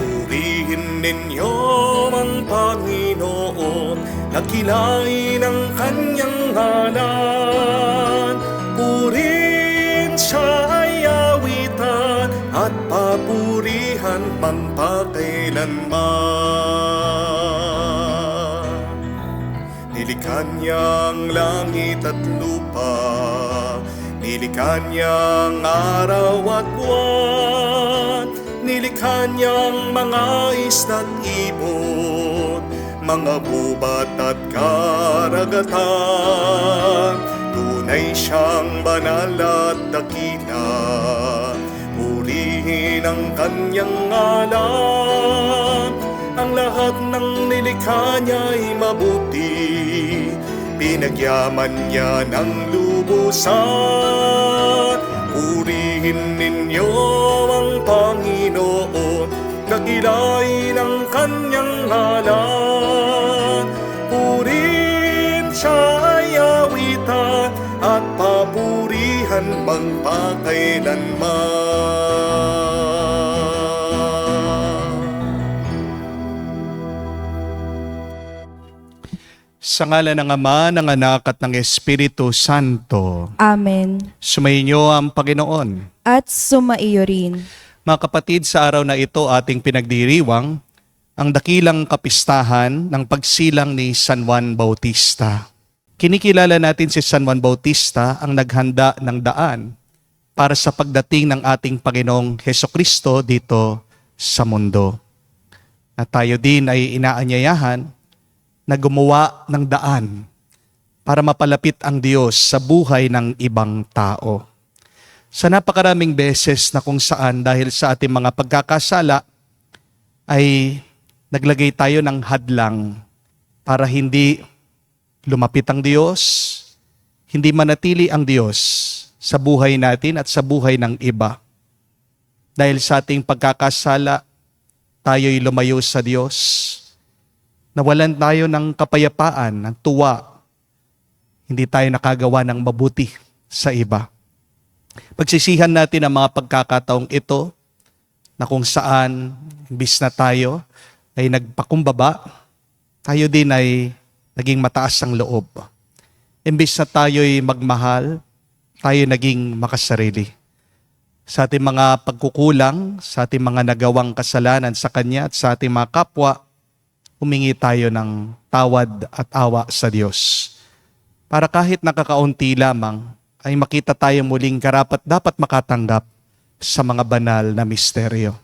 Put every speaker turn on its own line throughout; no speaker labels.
Purihin ninyo ang Panginoon, dakilain ang kanyang ngalan. Purihin siya ay awitan at papurihan magpakailanman. Nilikha niya ang langit at lupa, nilikha niya ang araw at buwan, nilikha niyang mga isda't ibon, mga gubat at karagatan. Tunay siyang banal at dakila, purihin ang kanyang ngalan. Ang lahat ng nilikha niya'y mabuti, pinagyaman niya ng lubusan. Purihin ninyo ang Panginoon, dakilain ang kanyang ngalan. Purihin siya ay awitan at papurihan magpakailanman.
Sa ngalan ng Ama, ng Anak at ng Espiritu Santo.
Amen.
Sumainyo ang Panginoon.
At sumaiyo rin.
Mga kapatid, sa araw na ito ating pinagdiriwang ang dakilang kapistahan ng pagsilang ni San Juan Bautista. Kinikilala natin si San Juan Bautista, ang naghanda ng daan para sa pagdating ng ating Panginoong Hesukristo dito sa mundo. At tayo din ay inaanyayahan na gumawa ng daan para mapalapit ang Diyos sa buhay ng ibang tao. Sa napakaraming beses na kung saan dahil sa ating mga pagkakasala ay naglagay tayo ng hadlang para hindi lumapit ang Diyos, hindi manatili ang Diyos sa buhay natin at sa buhay ng iba. Dahil sa ating pagkakasala, tayo'y lumayo sa Diyos. Nawalan tayo ng kapayapaan, ng tuwa. Hindi tayo nakagawa ng mabuti sa iba. Pagsisihan natin ang mga pagkakataong ito na kung saan imbis na tayo ay nagpakumbaba, tayo din ay naging mataas ang loob. Imbis na tayo'y magmahal, tayo naging makasarili. Sa ating mga pagkukulang, sa ating mga nagawang kasalanan sa Kanya at sa ating mga kapwa, humingi tayo ng tawad at awa sa Diyos. Para kahit nakakaunti lamang, ay makita tayo muling karapat-dapat makatanggap sa mga banal na misteryo.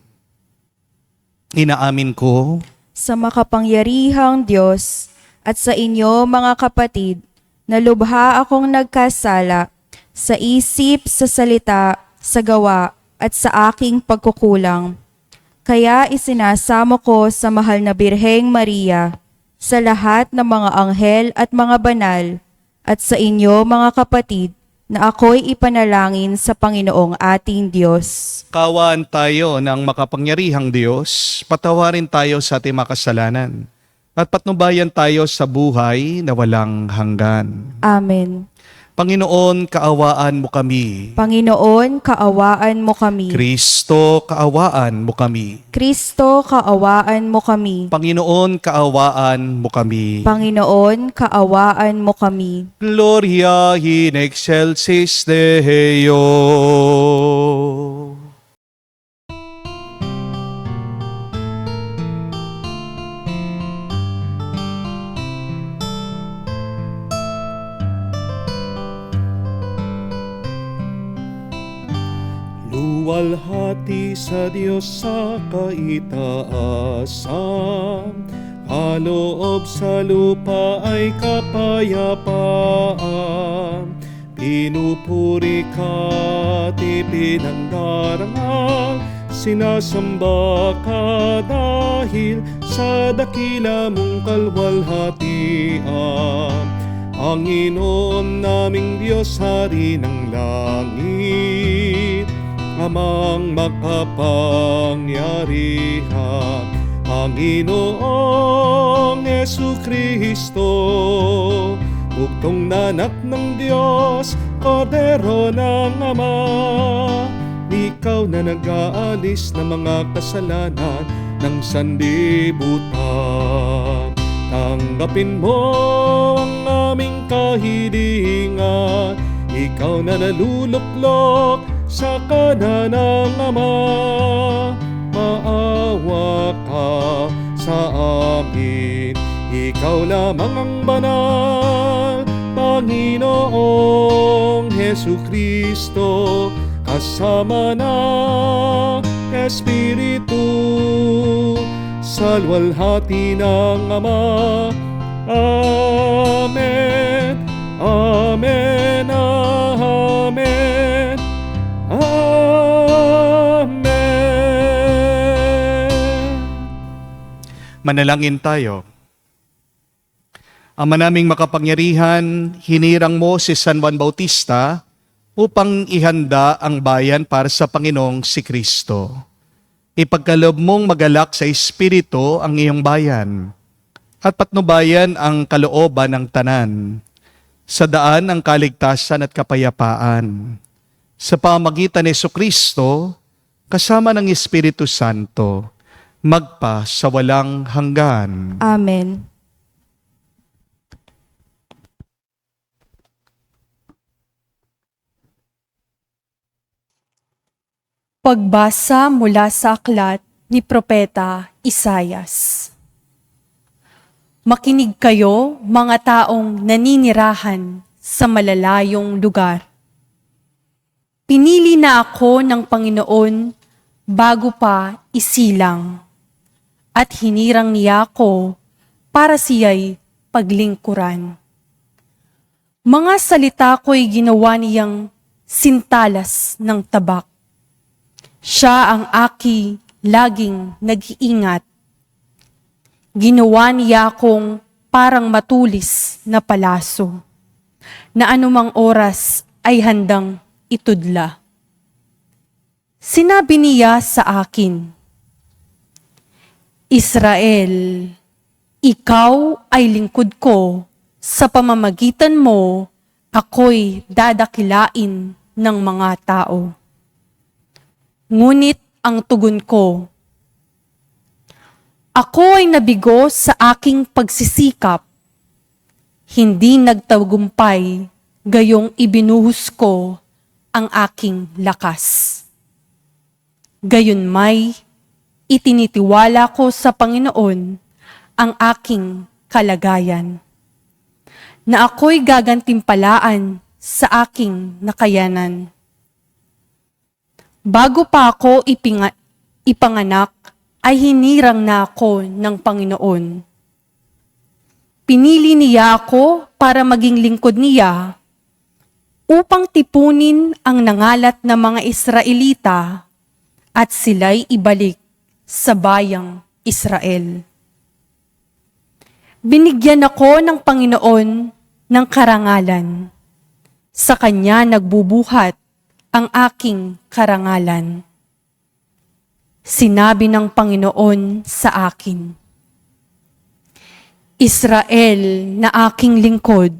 Inaamin ko
Sa makapangyarihang Diyos at sa inyo mga kapatid, na lubha akong nagkasala sa isip, sa salita, sa gawa, at sa aking pagkukulang. Kaya isinasamo ko sa mahal na Birheng Maria, sa lahat ng mga anghel at mga banal, at sa inyo mga kapatid, na ako'y ipanalangin sa Panginoong ating Diyos.
kawaan tayo ng makapangyarihang Diyos, patawarin tayo sa ating makasalanan, at patnubayan tayo sa buhay na walang hanggan.
Amen.
Panginoon, kaawaan mo kami.
Panginoon, kaawaan mo kami.
Kristo, kaawaan mo kami.
Kristo, kaawaan mo kami.
Panginoon, kaawaan mo kami.
Panginoon, kaawaan mo kami.
Gloria in excelsis Deo. Luwalhati sa Diyos sa kaitaasan, kaloob sa lupa ay kapayapaan. Pinupuri ka at ipinangdarangal, sinasamba ka dahil sa dakila mong kalwalhatian. Panginoon naming Diyos, Hari ng langit, Amang makapangyarihan, Panginoong Jesucristo, bugtong na anak ng Diyos, Kordero ng Ama. Ikaw na nag-aalis ng mga kasalanan
ng sanlibutan. Tanggapin mo ang aming kahilingan, ikaw na naluluklok sa kanan ng Ama. Maawa ka sa amin, ikaw lamang ang banal, Panginoong Hesukristo, kasama ng Espiritu, sa luwalhati ng Ama. Amen, Amen, Amen, Amen.
Manalangin tayo. Ama naming makapangyarihan, hinirang mo si San Juan Bautista upang ihanda ang bayan para sa Panginoong si Kristo. Ipagkaloob mong magalak sa Espiritu ang iyong bayan at patnubayan ang kalooban ng tanan sa daan ng kaligtasan at kapayapaan. Sa pamagitan ni Jesucristo, kasama ng Espiritu Santo, magpa sa walang hanggan.
Amen.
Pagbasa mula sa aklat ni Propeta Isayas. Makinig kayo, mga taong naninirahan sa malalayong lugar. Pinili na ako ng Panginoon bago pa isilang, at hinirang niya ako para siya'y paglingkuran. Mga salita ko'y ginawa niyang sintalas ng tabak. Siya ang aki laging nag-iingat. Ginawa niya akong parang matulis na palaso, na anumang oras ay handang itudla. Sinabi niya sa akin, Israel, ikaw ay lingkod ko, sa pamamagitan mo, ako'y dadakilain ng mga tao. Ngunit ang tugon ko, ako ay nabigo sa aking pagsisikap, hindi nagtagumpay, gayong ibinuhos ko ang aking lakas. Gayunmay, itinitiwala ko sa Panginoon ang aking kalagayan, na ako'y gagantimpalaan sa aking nakayanan. Bago pa ako ipanganak, ay hinirang na ako ng Panginoon. Pinili niya ako para maging lingkod niya upang tipunin ang nangalat na mga Israelita at sila'y ibalik sa bayang Israel. Binigyan ako ng Panginoon ng karangalan. Sa Kanya nagbubuhat ang aking karangalan. Sinabi ng Panginoon sa akin, Israel na aking lingkod,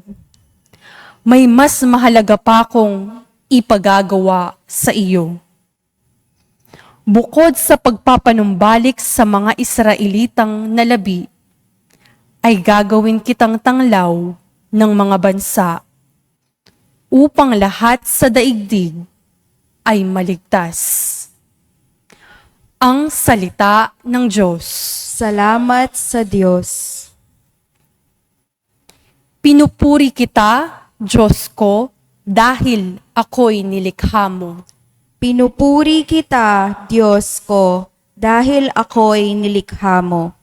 may mas mahalaga pa akong ipagagawa sa iyo. Bukod sa pagpapanumbalik sa mga Israelitang nalabi, ay gagawin kitang tanglaw ng mga bansa upang lahat sa daigdig ay maligtas. Ang salita ng Diyos.
Salamat sa Diyos.
Pinupuri kita, Diyos ko, dahil ako'y nilikha mo.
Pinupuri kita, Diyos ko, dahil ako'y nilikha mo.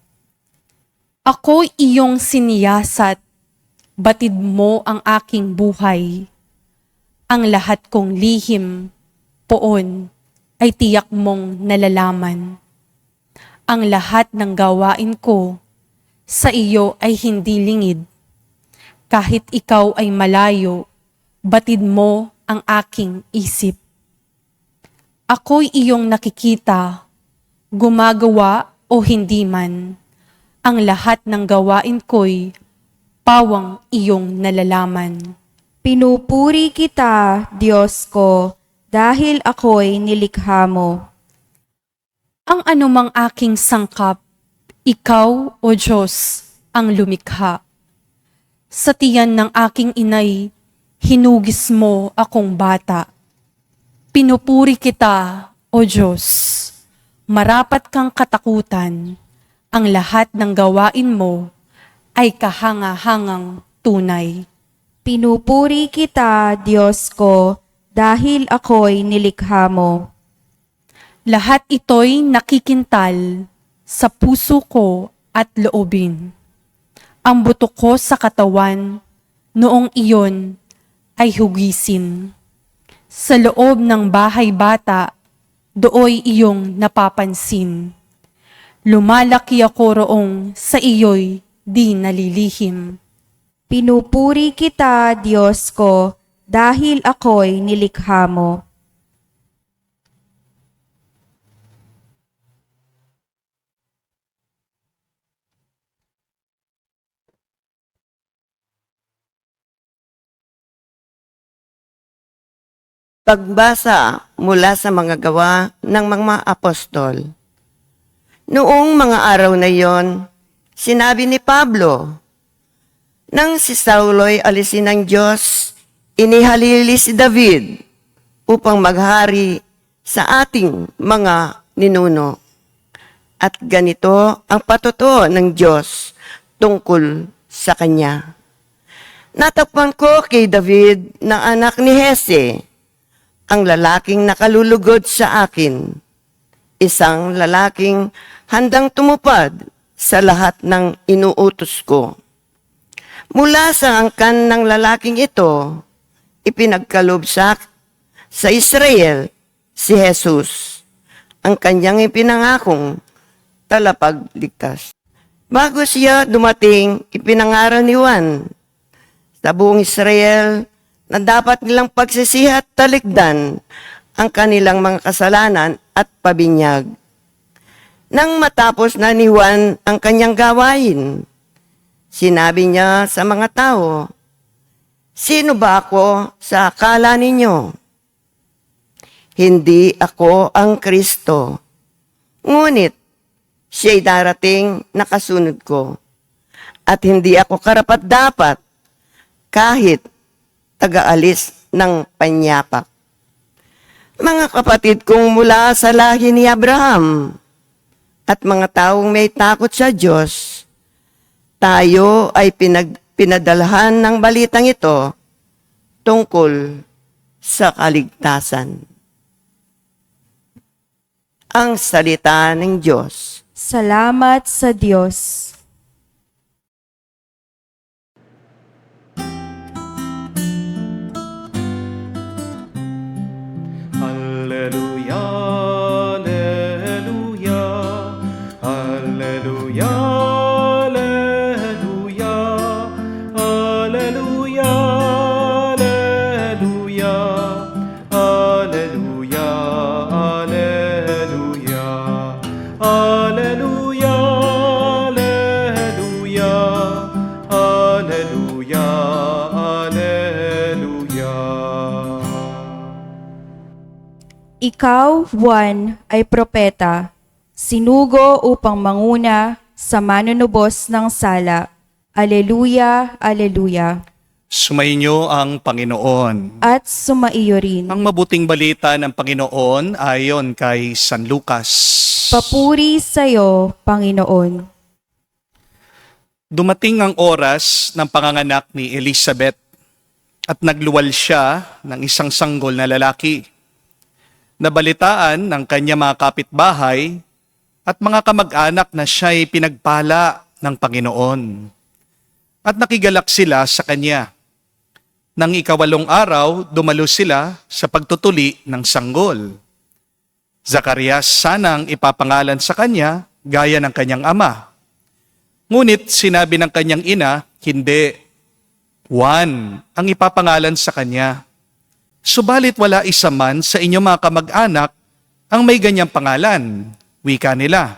Ako'y iyong siniyasat, batid mo ang aking buhay. Ang lahat kong lihim, poon, ay tiyak mong nalalaman. Ang lahat ng gawain ko sa iyo ay hindi lingid. Kahit ikaw ay malayo, batid mo ang aking isip. Ako'y iyong nakikita, gumagawa o hindi man. Ang lahat ng gawain ko'y pawang iyong nalalaman.
Pinupuri kita, Diyos ko, dahil ako'y nilikha mo.
ang anumang aking sangkap, ikaw, O Diyos, ang lumikha. Sa tiyan ng aking inay, hinugis mo akong bata. Pinupuri kita, O Diyos. Marapat kang katakutan. Ang lahat ng gawain mo ay kahanga-hangang tunay.
Pinupuri kita, Diyos ko, dahil ako'y nilikha mo.
Lahat ito'y nakikintal sa puso ko at loobin. Ang buto ko sa katawan, noong iyon ay hugisin. Sa loob ng bahay bata, dooy iyong napapansin. Lumalaki ako roong sa iyo'y di nalilihim.
Pinupuri kita, Diyos ko, dahil ako'y nilikha mo.
Pagbasa mula sa mga gawa ng mga apostol. Noong mga araw na iyon, sinabi ni Pablo, nang si Saulo'y alisin ng Diyos, inihalili si David upang maghari sa ating mga ninuno. At ganito ang patutuo ng Diyos tungkol sa kanya. Natakpan ko kay David na anak ni Hese, ang lalaking nakalulugod sa akin, isang lalaking handang tumupad sa lahat ng inuutos ko. Mula sa angkan ng lalaking ito, ipinagkaloob sa Israel si Jesus, ang kanyang ipinangakong talapagligtas. Bago siya dumating, ipinangaral ni Juan sa buong Israel na dapat nilang pagsisihi at talikdan ang kanilang mga kasalanan at pabinyag. Nang matapos na ni Juan ang kanyang gawain, sinabi niya sa mga tao, "Sino ba ako sa akala ninyo? Hindi ako ang Kristo. Ngunit siya'y darating na kasunod ko, at hindi ako karapat-dapat kahit taga-alis ng panyapak." Mga kapatid kong mula sa lahi ni Abraham at mga taong may takot sa Diyos, tayo ay pinadalhan ng balitang ito tungkol sa kaligtasan. Ang salita ng Diyos.
Salamat sa Diyos.
Alleluia, alleluia, alleluia, alleluia, alleluia, alleluia, alleluia, alleluia, alleluia, alleluia, alleluia, alleluia.
Ikaw, Juan, ay propeta, sinugo upang manguna sa manunubos ng sala. Aleluya, aleluya.
Sumainyo ang Panginoon.
At sumaiyo rin.
Ang mabuting balita ng Panginoon ayon kay San Lucas.
Papuri sa iyo, Panginoon.
Dumating ang oras ng panganganak ni Elizabeth at nagluwal siya ng isang sanggol na lalaki. Nabalitaan ng kanya mga kapitbahay at mga kamag-anak na siya'y pinagpala ng Panginoon. At nakigalak sila sa kanya. Nang ikawalong araw, dumalo sila sa pagtutuli ng sanggol. Zacarias sanang ipapangalan sa kanya gaya ng kanyang ama. Ngunit sinabi ng kanyang ina, hindi. Juan ang ipapangalan sa kanya. Subalit wala isa man sa inyong mga kamag-anak ang may ganyang pangalan, wika nila.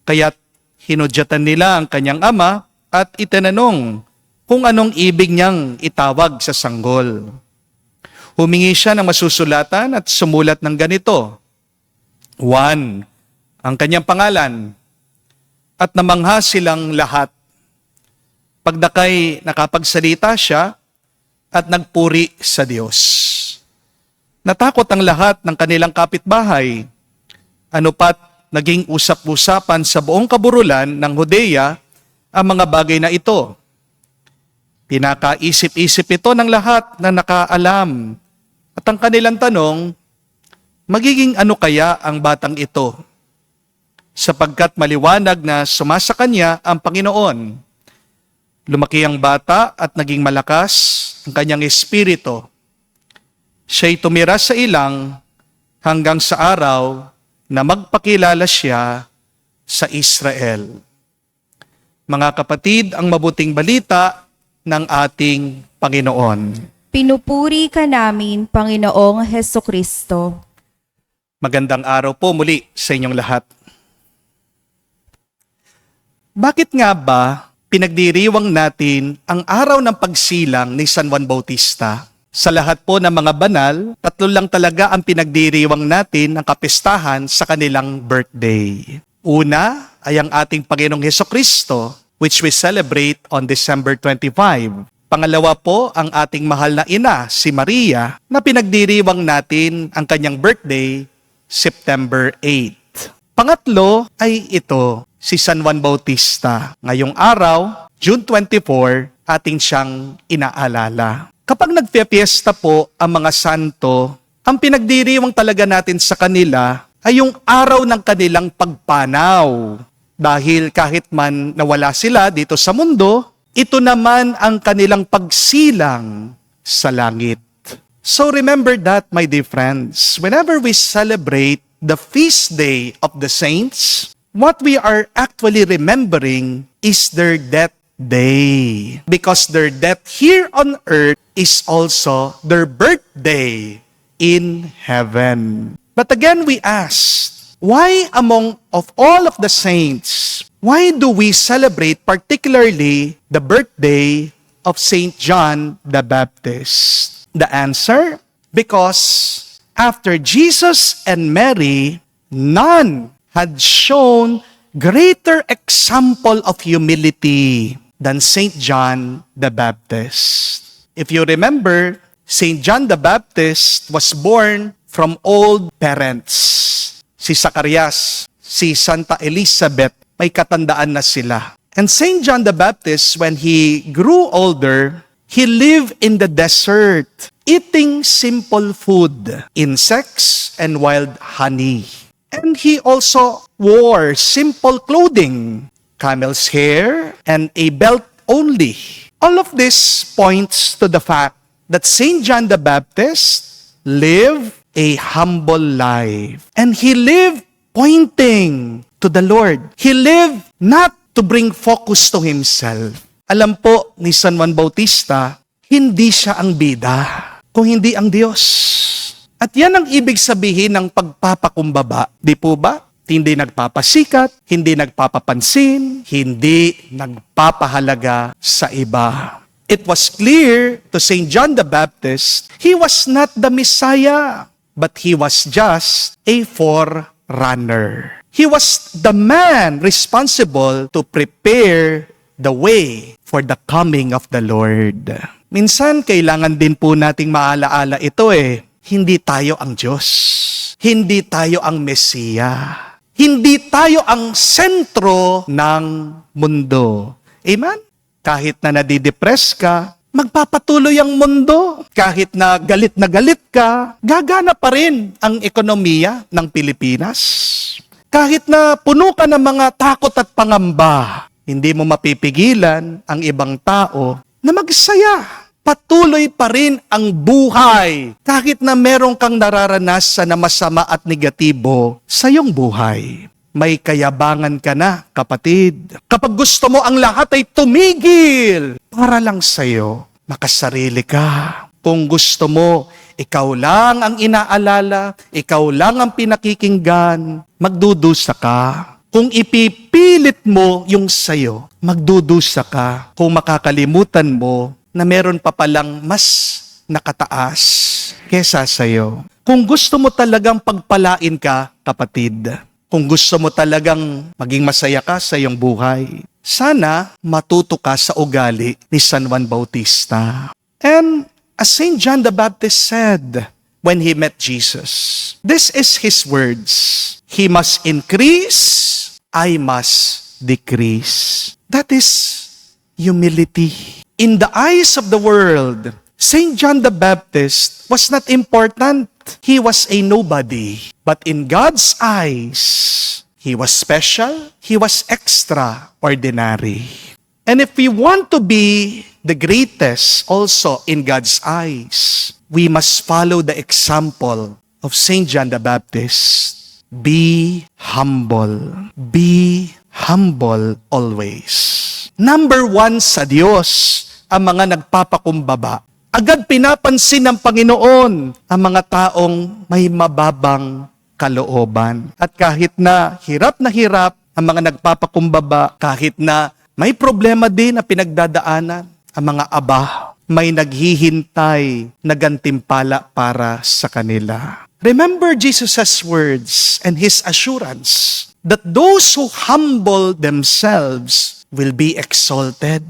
Kaya't hinudyatan nila ang kanyang ama at itinanong kung anong ibig niyang itawag sa sanggol. Humingi siya ng masusulatan at sumulat ng ganito, Juan, ang kanyang pangalan at namangha silang lahat. Pagdakay nakapagsalita siya at nagpuri sa Diyos. Natakot ang lahat ng kanilang kapitbahay. Ano pat naging usap-usapan sa buong kaburulan ng Judea ang mga bagay na ito. Pinakaisip-isip ito ng lahat na nakaalam. At ang kanilang tanong, magiging ano kaya ang batang ito? Sapagkat maliwanag na sumasa kanya ang Panginoon. Lumaki ang bata at naging malakas ang kanyang espiritu. Siya'y tumira sa ilang hanggang sa araw na magpakilala siya sa Israel. Mga kapatid, ang mabuting balita ng ating Panginoon.
Pinupuri ka namin, Panginoong Hesukristo.
Magandang araw po muli sa inyong lahat. Bakit nga ba pinagdiriwang natin ang araw ng pagsilang ni San Juan Bautista? Sa lahat po ng mga banal, 3 lang talaga ang pinagdiriwang natin ng kapistahan sa kanilang birthday. Una ay ang ating Panginoong Hesukristo, which we celebrate on December 25. Pangalawa po ang ating mahal na ina, si Maria, na pinagdiriwang natin ang kanyang birthday, September 8. Pangatlo ay ito, si San Juan Bautista. Ngayong araw, June 24, ating siyang inaalala. Kapag nagpipiesta po ang mga santo, ang pinagdiriwang talaga natin sa kanila ay yung araw ng kanilang pagpanaw. Dahil kahit man nawala sila dito sa mundo, ito naman ang kanilang pagsilang sa langit. So remember that, my dear friends, whenever we celebrate the feast day of the saints, what we are actually remembering is their death day. Because their death here on earth is also their birthday in heaven. But again, we ask, why among of all of the saints, why do we celebrate particularly the birthday of Saint John the Baptist? The answer, because after Jesus and Mary, none had shown greater example of humility than Saint John the Baptist. If you remember, Saint John the Baptist was born from old parents. Si Zacarias, si Santa Elizabeth, may katandaan na sila. And Saint John the Baptist, when he grew older, he lived in the desert, eating simple food, insects and wild honey. And he also wore simple clothing, camel's hair and a belt only. All of this points to the fact that Saint John the Baptist lived a humble life. And he lived pointing to the Lord. He lived not to bring focus to himself. Alam po ni San Juan Bautista, hindi siya ang bida, kung hindi ang Diyos. At yan ang ibig sabihin ng pagpapakumbaba. Di po ba? Hindi nagpapasikat, hindi nagpapapansin, hindi nagpapahalaga sa iba. It was clear to Saint John the Baptist, he was not the Messiah, but he was just a forerunner. He was the man responsible to prepare the way for the coming of the Lord. Minsan, kailangan din po nating maalaala ito hindi tayo ang Diyos. Hindi tayo ang Mesiya. Hindi tayo ang sentro ng mundo. Amen? Kahit na nadidepress ka, magpapatuloy ang mundo. Kahit na galit ka, gagana pa rin ang ekonomiya ng Pilipinas. Kahit na puno ka ng mga takot at pangamba, hindi mo mapipigilan ang ibang tao na magsaya. Patuloy pa rin ang buhay kahit na meron kang nararanasan na masama at negatibo sa iyong buhay. May kayabangan ka na, kapatid. Kapag gusto mo ang lahat ay tumigil para lang sa iyo, makasarili ka. Kung gusto mo, ikaw lang ang inaalala, ikaw lang ang pinakikinggan, magdudusa ka. Kung ipipilit mo yung sayo, magdudusa ka. Kung makakalimutan mo na meron pa palang mas nakataas kesa sa'yo. Kung gusto mo talagang pagpalain ka, kapatid, Kung gusto mo talagang maging masaya ka sa iyong buhay, sana matuto ka sa ugali ni San Juan Bautista. And as St. John the Baptist said when he met Jesus, this is his words, "He must increase, I must decrease." That is humility. In the eyes of the world, St. John the Baptist was not important. He was a nobody. But in God's eyes, he was special. He was extraordinary. And if we want to be the greatest also in God's eyes, we must follow the example of St. John the Baptist. Be humble. Be humble always. Number one sa Diyos, ang mga nagpapakumbaba. Agad pinapansin ng Panginoon ang mga taong may mababang kalooban. At kahit na hirap ang mga nagpapakumbaba, kahit na may problema din na pinagdadaanan, ang mga aba, may naghihintay na gantimpala para sa kanila. Remember Jesus' words and His assurance that those who humble themselves will be exalted.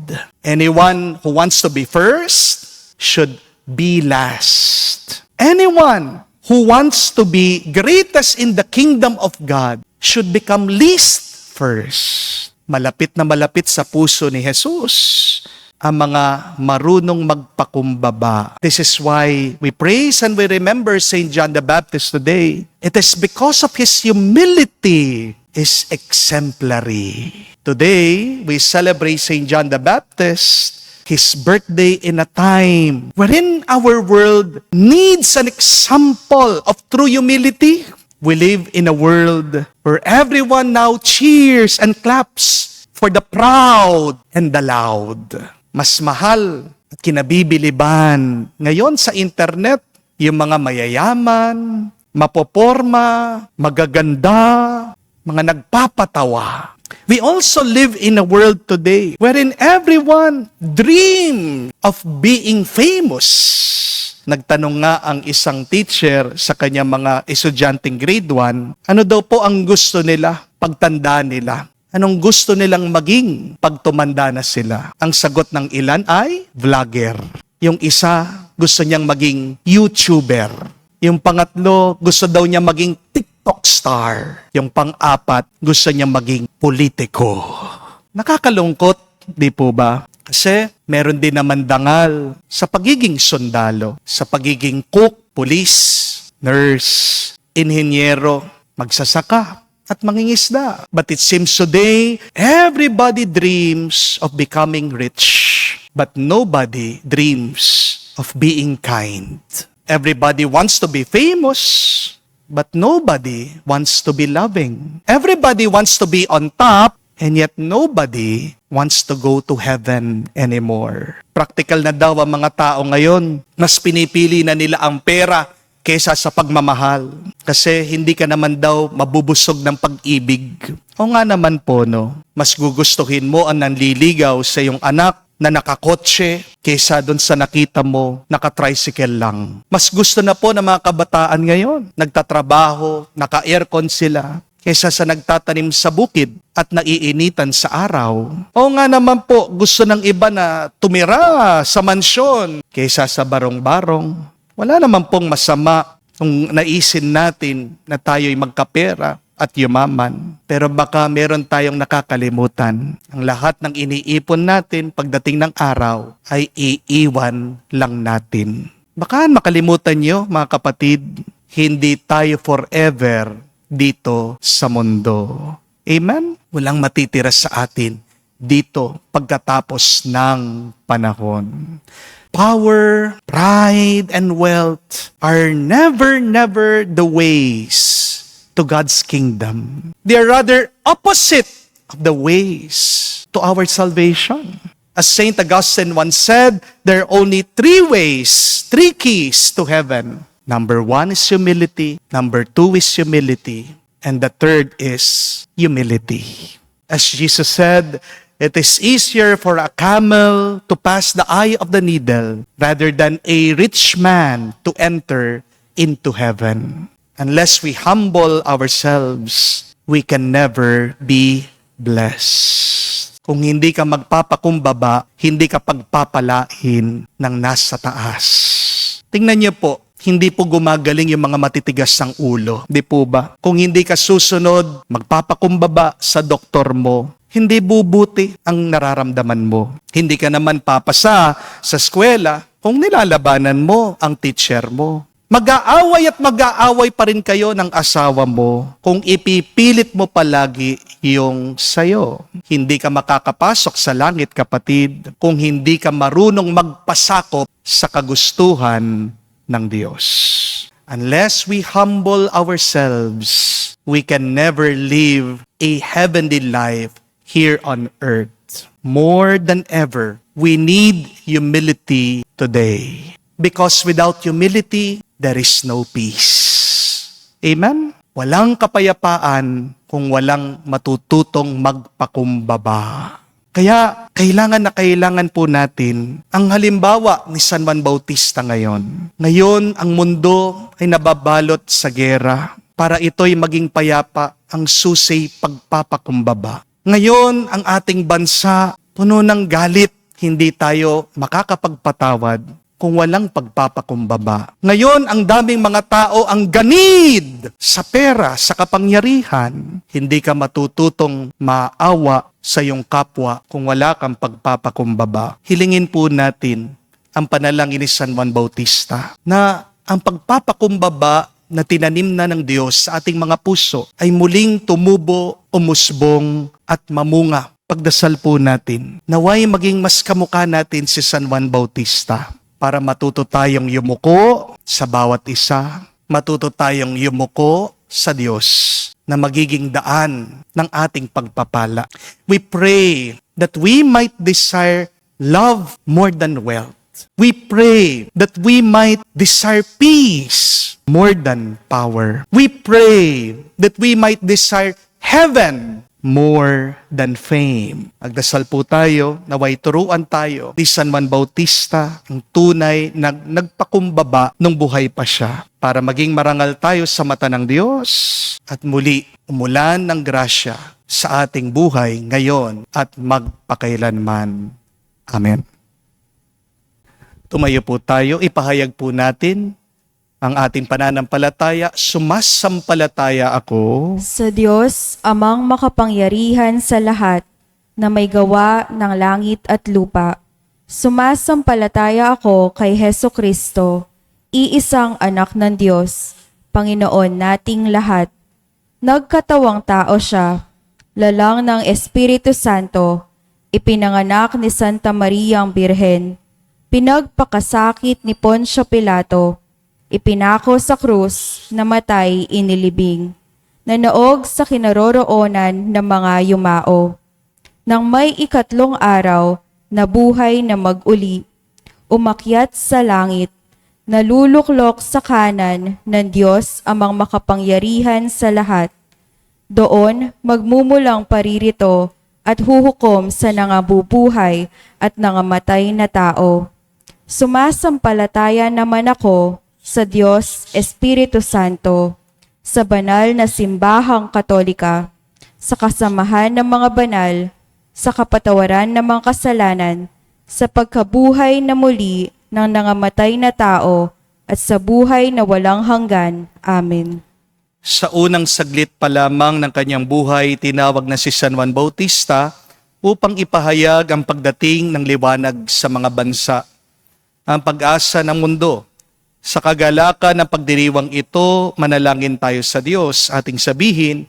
Anyone who wants to be first should be last. Anyone who wants to be greatest in the kingdom of God should become least first. Malapit na malapit sa puso ni Jesus ang mga marunong magpakumbaba. This is why we praise and we remember St. John the Baptist today. It is because of his humility is exemplary. Today, we celebrate St. John the Baptist, his birthday in a time wherein our world needs an example of true humility. We live in a world where everyone now cheers and claps for the proud and the loud. Mas mahal at kinabibiliban ngayon sa internet yung mga mayayaman, mapoporma, magaganda, mga nagpapatawa. We also live in a world today wherein everyone dream of being famous. Nagtanong nga ang isang teacher sa kanyang mga estudyanteng grade 1, ano daw po ang gusto nila pagtanda nila? Anong gusto nilang maging pag tumanda na sila? Ang sagot ng ilan ay vlogger. Yung isa, gusto niyang maging YouTuber. Yung pangatlo, gusto daw niya maging TikTok star. Yung pang-apat, gusto niya maging politiko. Nakakalungkot, di po ba? Kasi meron din naman dangal sa pagiging sundalo, sa pagiging cook, police, nurse, inhenyero, magsasaka, at mangingisda. But it seems today, everybody dreams of becoming rich, but nobody dreams of being kind. Everybody wants to be famous, but nobody wants to be loving. Everybody wants to be on top, and yet nobody wants to go to heaven anymore. Practical na daw ang mga tao ngayon. Mas pinipili na nila ang pera kaysa sa pagmamahal. Kasi hindi ka naman daw mabubusog ng pag-ibig. O nga naman po, no? Mas gugustuhin mo ang nanliligaw sa iyong anak na nakakotse kaysa doon sa nakita mo, naka-tricycle lang. Mas gusto na po ng mga kabataan ngayon. Nagtatrabaho, naka-aircon sila, kaysa sa nagtatanim sa bukid at naiinitan sa araw. O nga naman po, gusto ng iba na tumira sa mansyon kaysa sa barong-barong. Wala naman pong masama kung naisin natin na tayo'y magkapera at yumaman. Pero baka meron tayong nakakalimutan. Ang lahat ng iniipon natin pagdating ng araw ay iiwan lang natin. Baka makalimutan nyo, mga kapatid, hindi tayo forever dito sa mundo. Amen? Walang matitira sa atin dito pagkatapos ng panahon. Power, pride, and wealth are never the ways to God's kingdom. They are rather opposite of the ways to our salvation. As St. Augustine once said, there are only 3 ways, 3 keys to heaven. Number 1 is humility. Number 2 is humility. And the third is humility. As Jesus said, it is easier for a camel to pass the eye of the needle rather than a rich man to enter into heaven. Unless we humble ourselves, we can never be blessed. Kung hindi ka magpapakumbaba, hindi ka pagpapalain ng nasa taas. Tingnan niyo po, hindi po gumagaling yung mga matitigas ng ulo. Di po ba? Kung hindi ka susunod, magpapakumbaba sa doktor mo, hindi bubuti ang nararamdaman mo. Hindi ka naman papasa sa eskwela kung nilalabanan mo ang teacher mo. Mag-aaway at mag-aaway pa rin kayo ng asawa mo kung ipipilit mo palagi yung sayo. Hindi ka makakapasok sa langit, kapatid, kung hindi ka marunong magpasakop sa kagustuhan ng Diyos. Unless we humble ourselves, we can never live a heavenly life here on earth. More than ever, we need humility today. Because without humility, there is no peace. Amen? Walang kapayapaan kung walang matututong magpakumbaba. Kaya kailangan po natin ang halimbawa ni San Juan Bautista ngayon. Ngayon, ang mundo ay nababalot sa gera. Para ito'y maging payapa, ang susi pagpapakumbaba. Ngayon, ang ating bansa puno ng galit. Hindi tayo makakapagpatawad kung walang pagpapakumbaba. Ngayon, ang daming mga tao ang ganid sa pera, sa kapangyarihan. Hindi ka matututong maawa sa iyong kapwa kung wala kang pagpapakumbaba. Hilingin po natin ang panalangin ni San Juan Bautista na ang pagpapakumbaba na tinanim na ng Diyos sa ating mga puso ay muling tumubo, umusbong at mamunga. Pagdasal po natin, naway maging mas kamukha natin si San Juan Bautista para matuto tayong yumuko sa bawat isa, matuto tayong yumuko sa Diyos na magiging daan ng ating pagpapala. We pray that we might desire love more than wealth. We pray that we might desire peace more than power. We pray that we might desire heaven more than fame. Magdasal po tayo, naway turuan tayo ni San Juan Bautista, ang tunay na nagpakumbaba nung buhay pa siya, para maging marangal tayo sa mata ng Diyos at muli umulan ng grasya sa ating buhay ngayon at magpakailanman. Amen. Tumayo po tayo, ipahayag po natin ang ating pananampalataya. Sumasampalataya ako
Sa Diyos, amang makapangyarihan sa lahat, na may gawa ng langit at lupa. Sumasampalataya ako kay Heso Kristo, iisang anak ng Diyos, Panginoon nating lahat. Nagkatawang tao siya, lalang ng Espiritu Santo, ipinanganak ni Santa Mariang Birhen, pinagpakasakit ni Poncio Pilato, ipinako sa krus, namatay, inilibing, nanaog sa kinaroroonan ng mga yumao. Nang may ikatlong araw, nabuhay na mag-uli, umakyat sa langit, naluluklok sa kanan ng Diyos amang makapangyarihan sa lahat. Doon magmumulang paririto at huhukom sa nangabubuhay at nangamatay na tao. Sumasampalataya naman ako sa Diyos Espiritu Santo, sa banal na simbahang katolika, sa kasamahan ng mga banal, sa kapatawaran ng mga kasalanan, sa pagkabuhay na muli ng nangamatay na tao, at sa buhay na walang hanggan. Amen.
Sa unang saglit pa lamang ng kanyang buhay, tinawag na si San Juan Bautista upang ipahayag ang pagdating ng liwanag sa mga bansa, ang pag-asa ng mundo. Sa kagalakan ng pagdiriwang ito, manalangin tayo sa Diyos, ating sabihin,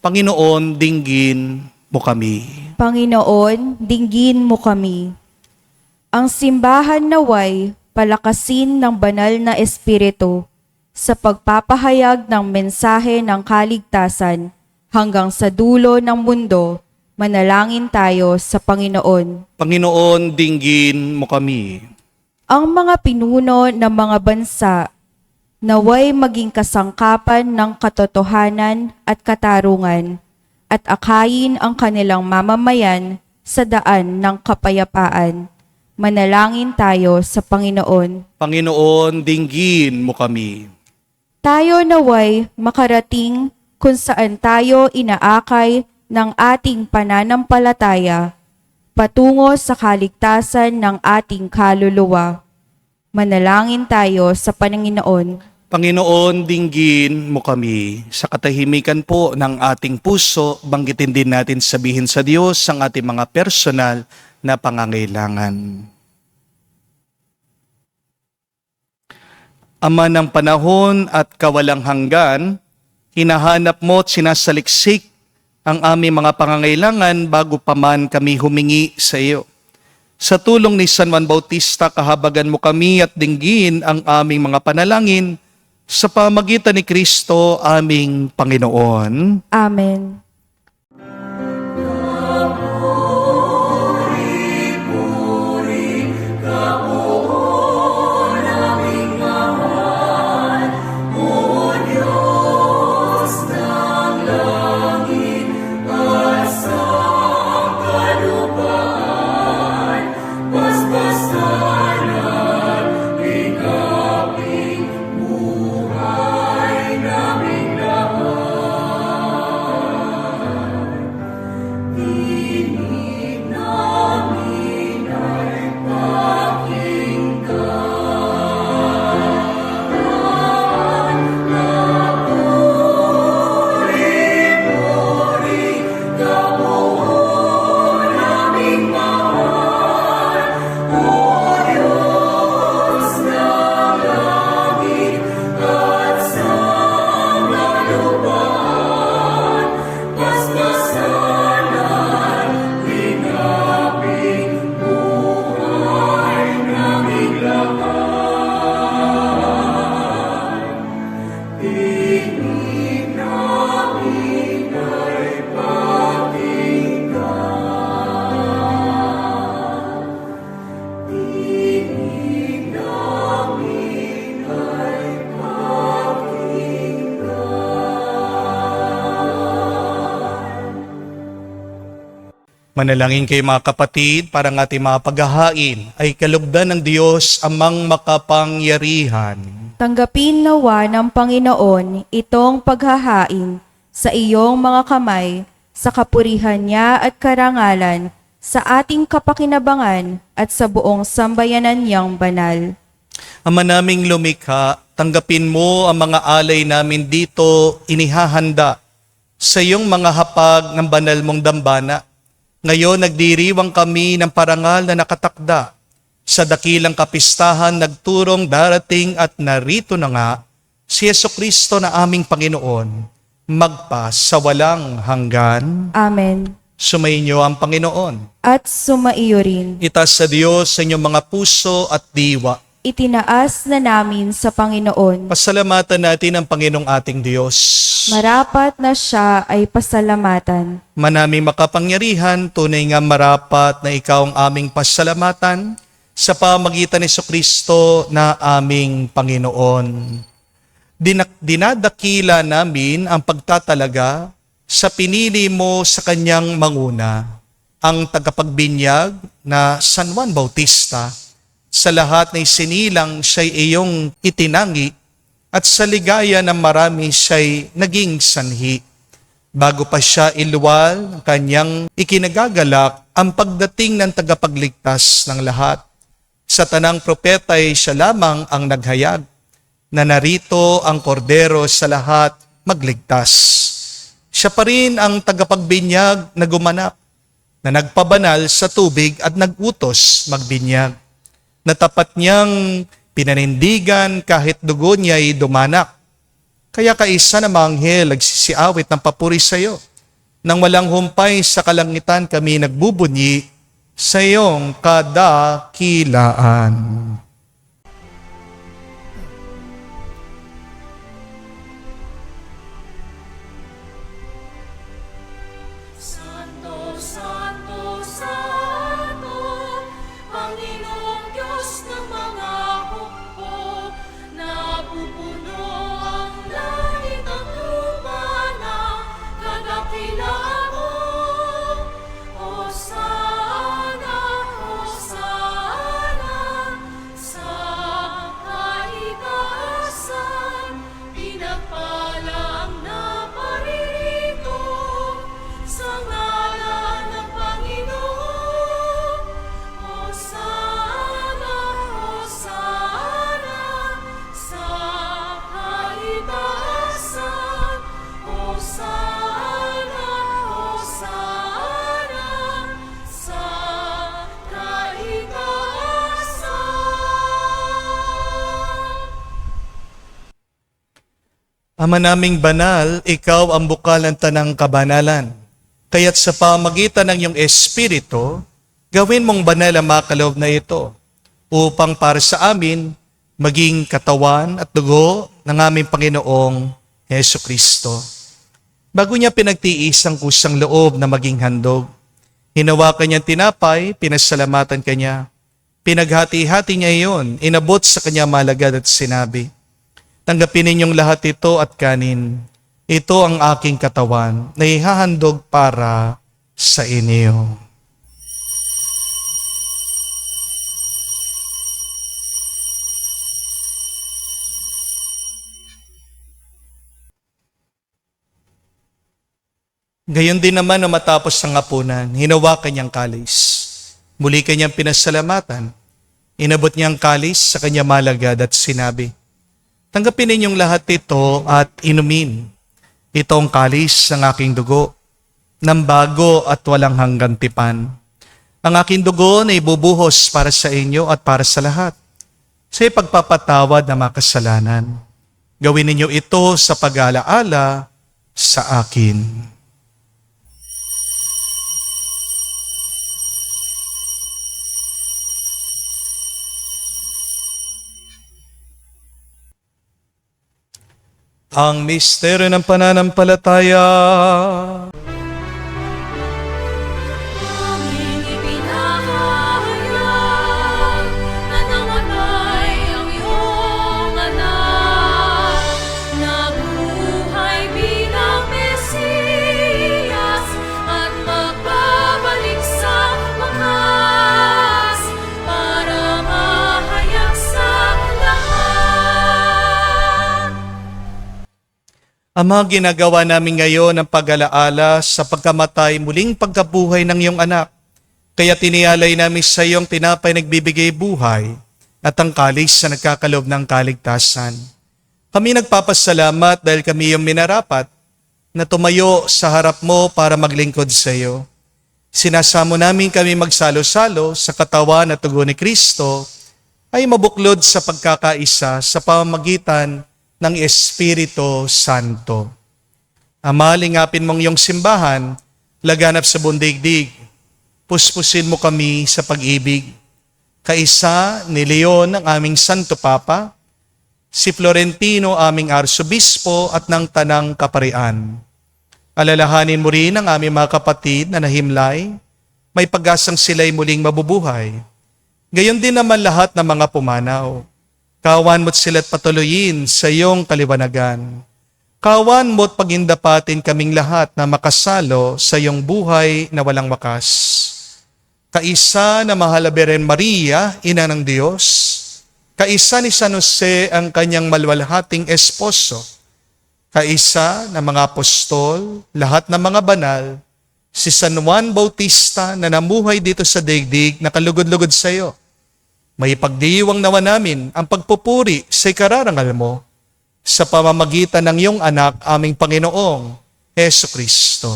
Panginoon, dinggin mo kami.
Panginoon, dinggin mo kami. Ang simbahan naway palakasin ng banal na Espiritu sa pagpapahayag ng mensahe ng kaligtasan hanggang sa dulo ng mundo. Manalangin tayo sa Panginoon.
Panginoon, dinggin mo kami.
Ang mga pinuno ng mga bansa naway maging kasangkapan ng katotohanan at katarungan at akayin ang kanilang mamamayan sa daan ng kapayapaan. Manalangin tayo sa Panginoon.
Panginoon, dinggin mo kami.
Tayo naway makarating kung saan tayo inaakay ng ating pananampalataya patungo sa kaligtasan ng ating kaluluwa. Manalangin tayo sa Panginoon.
Panginoon, dinggin mo kami sa katahimikan po ng ating puso, banggitin din natin sabihin sa Diyos ang ating mga personal na pangangailangan. Ama ng panahon at kawalang hanggan, hinahanap mo at sinasaliksik ang aming mga pangangailangan bago pa man kami humingi sa iyo. Sa tulong ni San Juan Bautista, kahabagan mo kami at dinggin ang aming mga panalangin sa pamagitan ni Kristo aming Panginoon.
Amen.
Manalangin kayo mga kapatid para ng ating mga paghahain ay kalugdan ng Diyos amang makapangyarihan.
Tanggapin nawa ng Panginoon itong paghahain sa iyong mga kamay, sa kapurihan niya at karangalan, sa ating kapakinabangan at sa buong sambayanan niyang banal.
Ama naming lumikha, tanggapin mo ang mga alay namin dito inihahanda sa iyong mga hapag ng banal mong dambana. Ngayon nagdiriwang kami ng parangal na nakatakda sa dakilang kapistahan nagturong darating at narito na nga si Jesucristo na aming Panginoon, magpa sa walang hanggan.
Amen.
Sumainyo ang Panginoon.
At sumaiyo rin.
Itaas sa Diyos sa inyong mga puso at diwa.
Itinaas na namin sa Panginoon.
Pasalamatan natin ang Panginoong ating Diyos.
Marapat na siya ay pasalamatan.
Manaming makapangyarihan, tunay nga marapat na ikaw ang aming pasalamatan sa pamagitan ni Jesucristo na aming Panginoon. Dinadakila namin ang pagtatalaga sa pinili mo sa kanyang manguna, ang tagapagbinyag na San Juan Bautista. Sa lahat na isinilang siya'y iyong itinangi at sa ligaya ng marami siya'y naging sanhi. Bago pa siya iluwal, kanyang ikinagagalak ang pagdating ng tagapagligtas ng lahat. Sa tanang propeta ay siya lamang ang naghayag na narito ang kordero sa lahat magligtas. Siya pa rin ang tagapagbinyag na gumanap, na nagpabanal sa tubig at nagutos magbinyag. Na tapat niyang pinanindigan kahit dugo niya'y dumanak. Kaya kaisa na mga anghel nagsisiawit ng papuri sa iyo. Nang walang humpay sa kalangitan kami nagbubunyi sa iyong kadakilaan.
Santo, Santo, Santo, Panginoong Diyos ng mga hukbo, napupuno ang langit at lupa ng kadakilaan mo. Hosana, Hosana,
Ama naming banal, ikaw ang bukal ng tanang kabanalan. Kaya't sa pamagitan ng iyong Espiritu, gawin mong banal ang mga kaloob na ito, upang para sa amin, maging katawan at dugo ng aming Panginoong Heso Kristo. Bago niya pinagtiis ang kusang loob na maging handog, hinawakan niyang tinapay, pinasalamatan kanya. Pinaghati-hati niya iyon, inabot sa kanya malagad at sinabi, tanggapin ninyong lahat ito at kanin. Ito ang aking katawan na ihahandog para sa inyo. Gayon din naman na matapos ang hapunan, hinawakan niyang kalis. Muli kanyang pinasalamatan. Inabot niyang kalis sa kanya malagad at sinabi, tanggapin ninyong lahat ito at inumin. Ito ang kalis ng aking dugo, ng bago at walang hanggang tipan. Ang aking dugo na ibubuhos para sa inyo at para sa lahat, sa ipagpapatawad ng mga kasalanan. Gawin ninyo ito sa pag-alaala sa akin. Ang misteryo ng pananampalataya.
Aming ipinahayag na namatay ang iyong anak, nabuhay bilang Mesiyas at magbabalik sa wakas para mahayag sa lahat.
Ama, ginagawa namin ngayon ang pag-alaala sa pagkamatay muling pagkabuhay ng iyong anak. Kaya tinialay namin sa iyong tinapay nagbibigay buhay at ang kalis na nagkakaloob ng kaligtasan. Kami nagpapasalamat dahil kami iyong minarapat na tumayo sa harap mo para maglingkod sa iyo. Sinasamo namin kami magsalo-salo sa katawan at tugo ni Kristo ay mabuklod sa pagkakaisa sa pamamagitan ng Espiritu Santo. Ama, lingapin mong iyong simbahan, laganap sa bundigdig. Puspusin mo kami sa pag-ibig. Kaisa ni Leon ang aming Santo Papa, si Florentino aming Arsobispo at ng Tanang Kaparian. Alalahanin mo rin ang aming mga kapatid na nahimlay, may pag-asang sila'y muling mabubuhay. Gayon din naman lahat ng mga pumanaw. Kawan mo't sila't patuloyin sa iyong kaliwanagan. Kawan mo't pagindapatin kaming lahat na makasalo sa iyong buhay na walang wakas. Kaisa na mahal na Birhen Maria, Ina ng Diyos. Kaisa ni San Jose ang kanyang malwalhating esposo. Kaisa ng mga apostol, lahat ng mga banal, si San Juan Bautista na namuhay dito sa daigdig na kalugod-lugod sa iyo. May pagdiwang nawa namin ang pagpupuri sa ikararangal mo sa pamamagitan ng iyong anak, aming Panginoong Heso Kristo.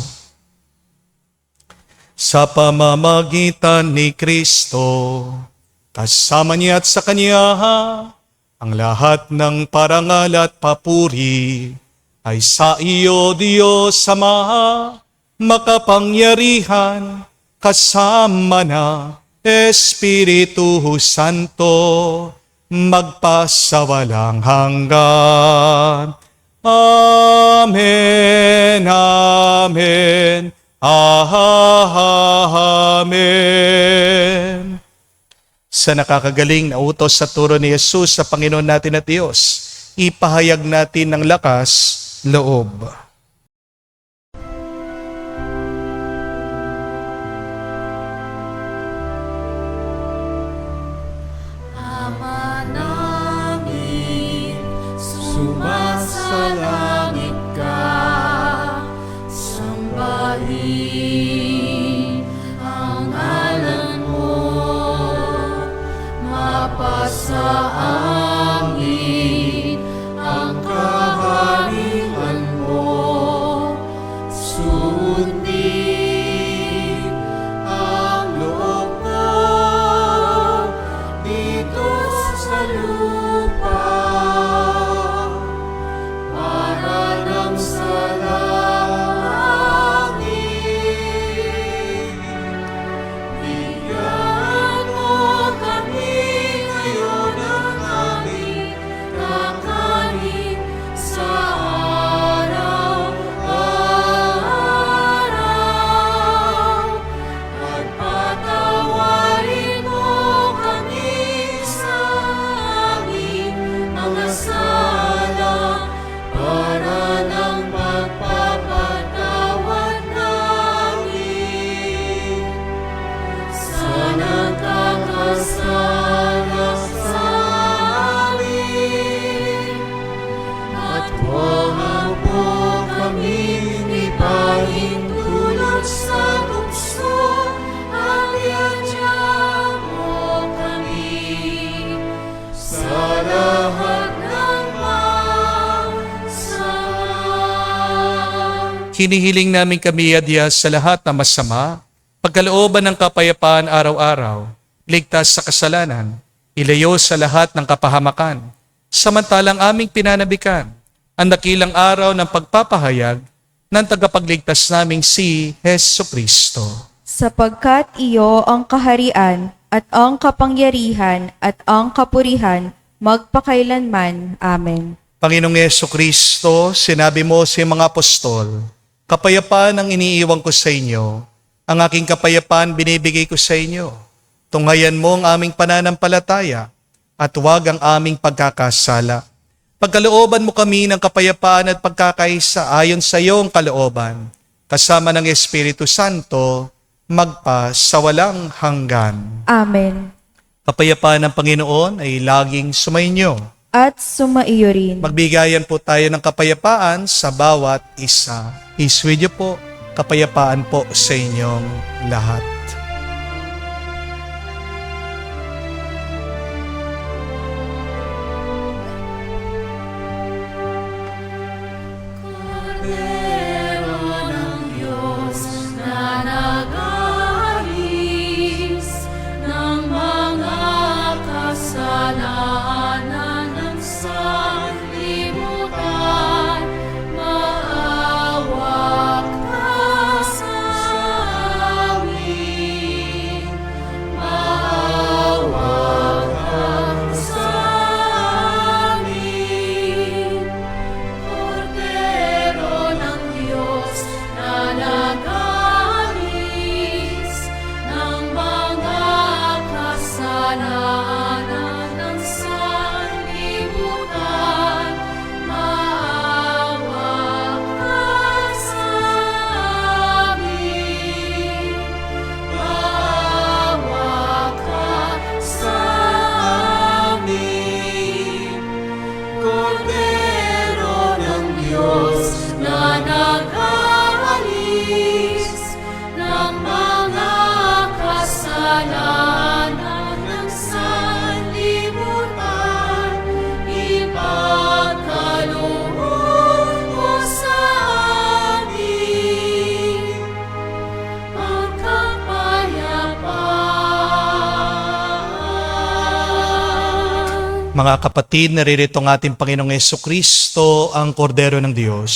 Sa pamamagitan ni Kristo, kasama niya at sa Kanya, ang lahat ng parangal at papuri ay sa iyo, Diyos Ama, makapangyarihan, kasama na Espiritu Santo, magpasawalang hanggan. Amen, amen, amen. Sa nakakagaling na utos sa turo ni Jesus sa Panginoon natin at Diyos, ipahayag natin ng lakas loob.
Ama namin, sumasalangit ka, sambahin ang ngalan mo, mapasa amin ang kaharian mo, sundin ang loob mo dito sa lupa para Pahintulot sa bukso, ang yadya mo kami sa lahat ng masama.
Hinihiling namin kami, Adya, sa lahat na masama, pagkalooban ng kapayapaan araw-araw, ligtas sa kasalanan, ilayo sa lahat ng kapahamakan, samantalang aming pinanabikan ang dakilang araw ng pagpapahayag ng tagapagligtas naming si Hesu Kristo.
Sapagkat iyo ang kaharian at ang kapangyarihan at ang kapurihan magpakailanman. Amen.
Panginoong Hesu Kristo, sinabi mo sa mga apostol, kapayapaan ang iniiwan ko sa inyo, ang aking kapayapaan binibigay ko sa inyo. Tunghayan mo ang aming pananampalataya at huwag ang aming pagkakasala. Pagkalooban mo kami ng kapayapaan at pagkakaisa ayon sa iyong kalooban, kasama ng Espiritu Santo, magpa sa walang hanggan.
Amen.
Kapayapaan ng Panginoon ay laging sumainyo.
At sumaiyo rin.
Magbigayan po tayo ng kapayapaan sa bawat isa. Peace with you po. Kapayapaan po sa inyong lahat.
Kordero ng Diyos na nag-aalis ng mga kasalanan ng sanlibutan, maawa ka sa amin. Maawa ka sa amin. Kordero ng Diyos na nag-aalis ng mga kasalanan ng sanlibutan, maawa ka sa amin. Maawa ka sa amin. Kordero ng Diyos na nag-aalis ng mga kasalanan ng sanlibutan, ipagkaloob mo sa amin ang kapayapaan.
Mga kapatid, naririto ang ating Panginoong Jesucristo, ang Kordero ng Diyos.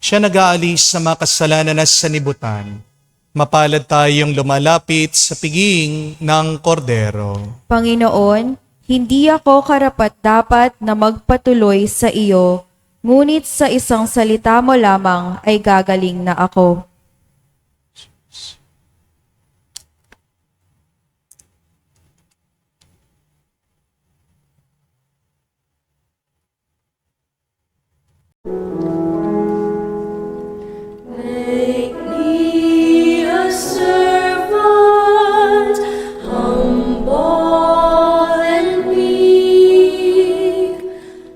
Siya nag-aalis sa mga kasalanan na sanibutan. Mapalad tayong lumalapit sa piging ng Kordero.
Panginoon, hindi ako karapat-dapat na magpatuloy sa iyo, ngunit sa isang salita mo lamang ay gagaling na ako.
Make me a servant, humble and meek.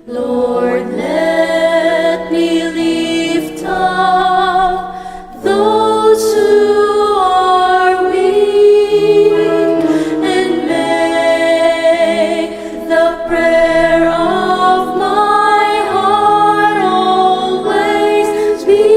Lord, let me lift up those who are weak, and make the prayer of my heart always be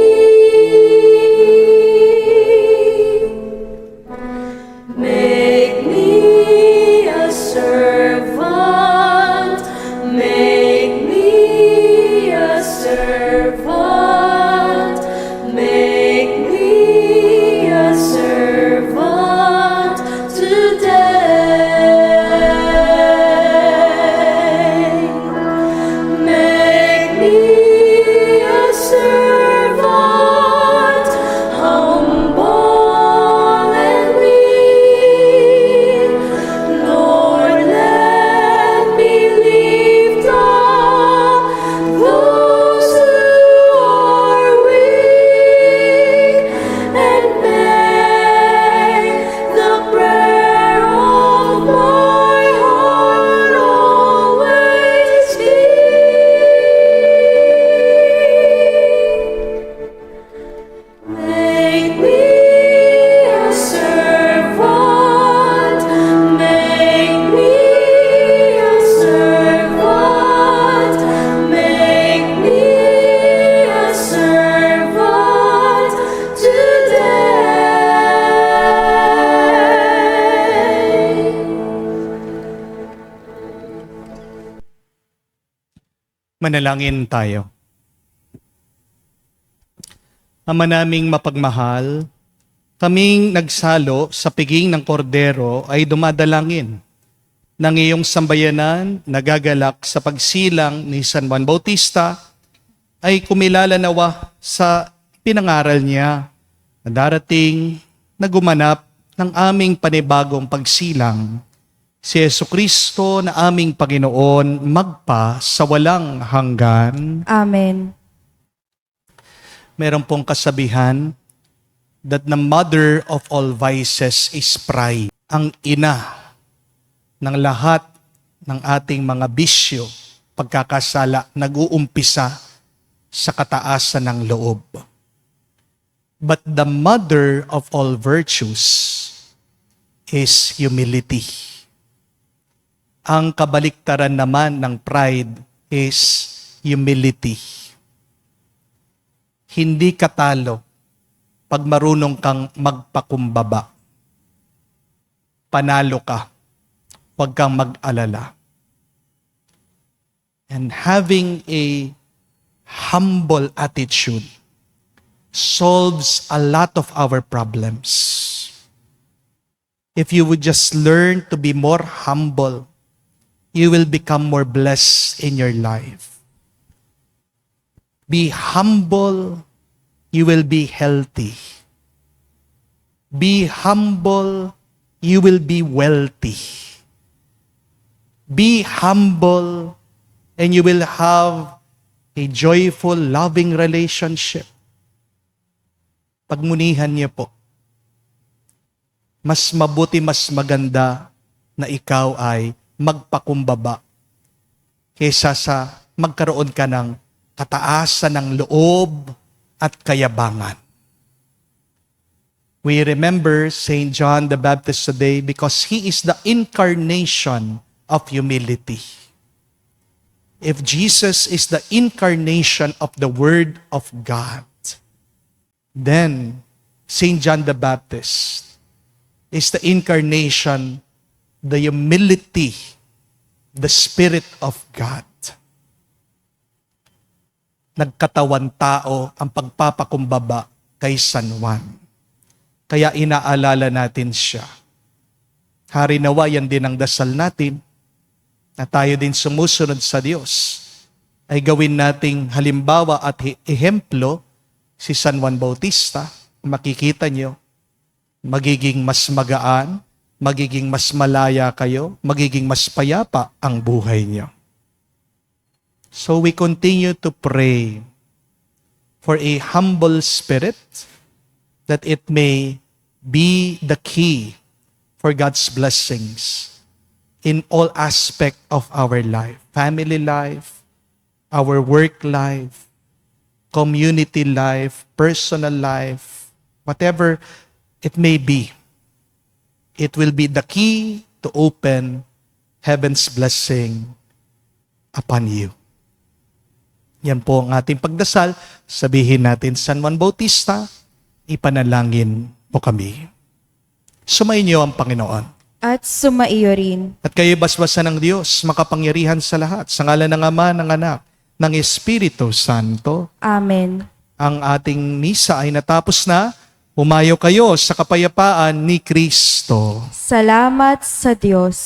Manalangin tayo. Ama naming mapagmahal, kaming nagsalo sa piging ng kordero ay dumadalangin ng iyong sambayanan nagagalak sa pagsilang ni San Juan Bautista ay kumilala nawa sa pinangaral niya na darating na gumanap ng aming panibagong pagsilang. Si Jesucristo na aming Panginoon magpa sa walang hanggan.
Amen.
Meron pong kasabihan that the mother of all vices is pride. Ang ina ng lahat ng ating mga bisyo, pagkakasala, nag-uumpisa sa kataasan ng loob. But the mother of all virtues is humility. Ang kabaliktaran naman ng pride is humility. Hindi ka talo pag marunong kang magpakumbaba. Panalo ka, huwag kang mag-alala. And having a humble attitude solves a lot of our problems. If you would just learn to be more humble, you will become more blessed in your life. Be humble, you will be healthy. Be humble, you will be wealthy. Be humble, and you will have a joyful, loving relationship. Pagmunihan niyo po. Mas mabuti, mas maganda na ikaw ay magpakumbaba kaysa sa magkaroon ka ng kataasan ng loob at kayabangan. We remember St. John the Baptist today because he is the incarnation of humility. If Jesus is the incarnation of the Word of God, then St. John the Baptist is the incarnation, the humility, the Spirit of God. Nagkatawan tao ang pagpapakumbaba kay San Juan. Kaya inaalala natin siya. Hari nawa, yan din ang dasal natin, na tayo din sumusunod sa Diyos, ay gawin nating halimbawa at ehemplo si San Juan Bautista. Makikita nyo, magiging mas magaan, magiging mas malaya kayo, magiging mas payapa ang buhay nyo. So we continue to pray for a humble spirit that it may be the key for God's blessings in all aspect of our life, family life, our work life, community life, personal life, whatever it may be. It will be the key to open heaven's blessing upon you. Yan po ang ating pagdasal. Sabihin natin, San Juan Bautista, ipanalangin mo kami. Sumainyo ang Panginoon.
At sumaiyo rin.
At kayo basbasan ng Diyos, makapangyarihan sa lahat, sa ngalan ng Ama, ng Anak, ng Espiritu Santo.
Amen.
Ang ating misa ay natapos na. Humayo kayo sa kapayapaan ni Kristo.
Salamat sa Diyos.